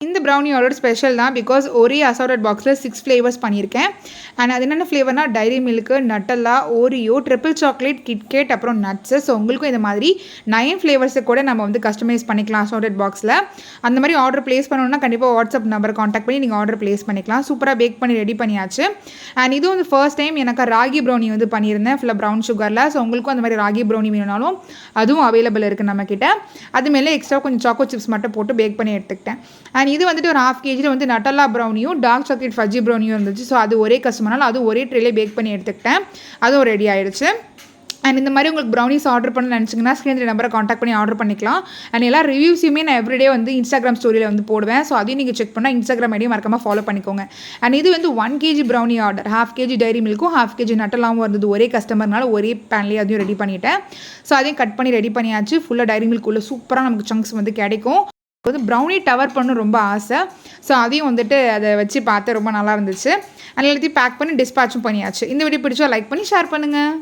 இந்த ப்ரௌனியோட ஸ்பெஷல் தான், பிகாஸ் ஒரே அசார்டட் பாக்ஸில் 6 ஃப்ளேவர்ஸ் பண்ணியிருக்கேன். அண்ட் அது என்னென்ன ஃப்ளேவர்னால் dairy milk, Nutella, Oreo, triple chocolate, KitKat, அப்புறம் நட்ஸு. ஸோ உங்களுக்கும் இந்த மாதிரி 9 ஃப்ளேவர்ஸை கூட நம்ம வந்து கஸ்டமைஸ் பண்ணிக்கலாம் அசார்டட் பாக்ஸில். அந்த மாதிரி ஆர்டர் ப்ளேஸ் பண்ணணும்னா கண்டிப்பாக வாட்ஸ்அப் நம்பரை காண்டாக்ட் பண்ணி நீங்கள் ஆர்டர் ப்ளேஸ் பண்ணிக்கலாம். சூப்பராக பேக் பண்ணி ரெடி பண்ணியாச்சு. அண்ட் இது வந்து ஃபர்ஸ்ட் டைம் எனக்கு ராகி ப்ரௌனி வந்து பண்ணியிருந்தேன் ஃபுல்லாக ப்ரௌன் சுகரில். ஸோ உங்களுக்கும் அந்த மாதிரி ராகி ப்ரௌனி வேணுனாலும் அதுவும் அவைலபிள் இருக்குது நம்மக்கிட்ட. அது மேலே எக்ஸ்ட்ரா கொஞ்சம் சாக்கோ சிப்ஸ் மட்டும் போட்டு பேக் பண்ணி எடுத்துக்கிட்டேன். அண்ட் இது வந்துட்டு ஒரு 1/2 kg வந்து நட்டல்லா ப்ரௌனியும் டார்க் சாக்லேட் ஃபஜ்ஜி ப்ரௌனியும் இருந்துச்சு. ஸோ அது ஒரே கஸ்டமர்னால அது ஒரே ட்ரேலே பேக் பண்ணி எடுத்துக்கிட்டேன். அதுவும் ரெடி ஆகிடுச்சு. அண்ட் இந்த மாதிரி உங்களுக்கு ப்ரௌனிஸ் ஆர்டர் பண்ண நினச்சிங்கன்னா ஸ்க்ரீன் நம்பரை காண்டாக்ட் பண்ணி ஆர்டர் பண்ணிக்கலாம். அண்ட் எல்லா ரிவ்யூஸையுமே நான் எவ்ரிடே வந்து இன்ஸ்டாகிராம் ஸ்டோரியில் வந்து போடுவேன். ஸோ அதையும் நீங்கள் செக் பண்ணால் இன்ஸ்டாகிராம் ஐடியும் மறக்காமல் ஃபாலோ பண்ணிக்கோங்க. அண்ட் இது வந்து 1 kg brownie order, 1/2 kg dairy மில்க்கும் 1/2 kg நட்டலாவும் இருந்தது. ஒரே கஸ்டமர்னால ஒரே பேன்லேயே அதையும் ரெடி பண்ணிவிட்டேன். ஸோ அதையும் கட் பண்ணி ரெடி பண்ணியாச்சு. ஃபுல்லாக டைரி மில்க் உள்ள சூப்பராக நமக்கு சங்க்ஸ் வந்து கிடைக்கும். வந்து ப்ரௌனி டவர் பண்ண ரொம்ப ஆசை. ஸோ அதையும் வந்துட்டு அதை வச்சு பார்த்து ரொம்ப நல்லா இருந்துச்சு. அதனால எல்லாத்தையும் பேக் பண்ணி டிஸ்பேச்சும் பண்ணியாச்சு. இந்த வீடியோ பிடிச்சா லைக் பண்ணி ஷேர் பண்ணுங்கள்.